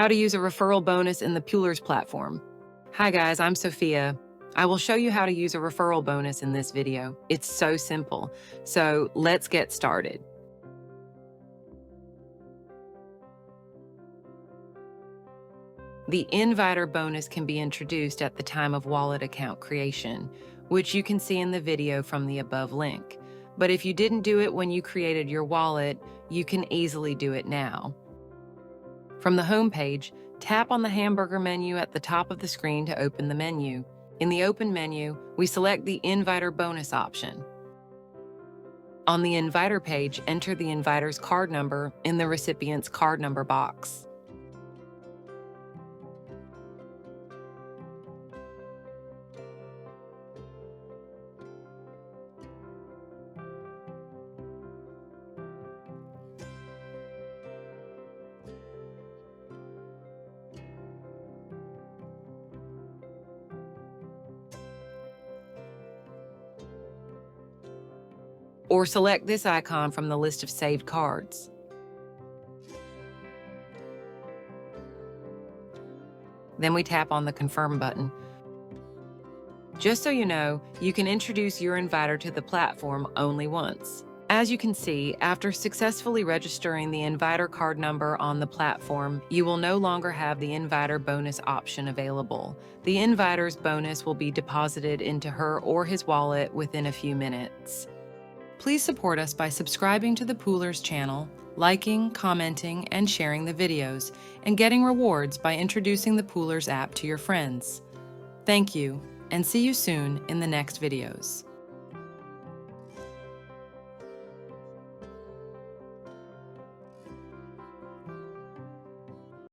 How to use a referral bonus in the Pulerz platform. Hi guys, I'm Sophia. I will show you how to use a referral bonus in this video. It's so simple. So let's get started. The inviter bonus can be introduced at the time of wallet account creation, which you can see in the video from the above link. But if you didn't do it when you created your wallet, you can easily do it now. From the home page, tap on the hamburger menu at the top of the screen to open the menu. In the Open menu, we select the Inviter bonus option. On the Inviter page, enter the inviter's card number in the recipient's card number box. Or select this icon from the list of saved cards. Then we tap on the Confirm button. Just so you know, you can introduce your inviter to the platform only once. As you can see, after successfully registering the inviter card number on the platform, you will no longer have the inviter bonus option available. The inviter's bonus will be deposited into her or his wallet within a few minutes. Please support us by subscribing to the Pulerz channel, liking, commenting, and sharing the videos, and getting rewards by introducing the Pulerz app to your friends. Thank you, and see you soon in the next videos.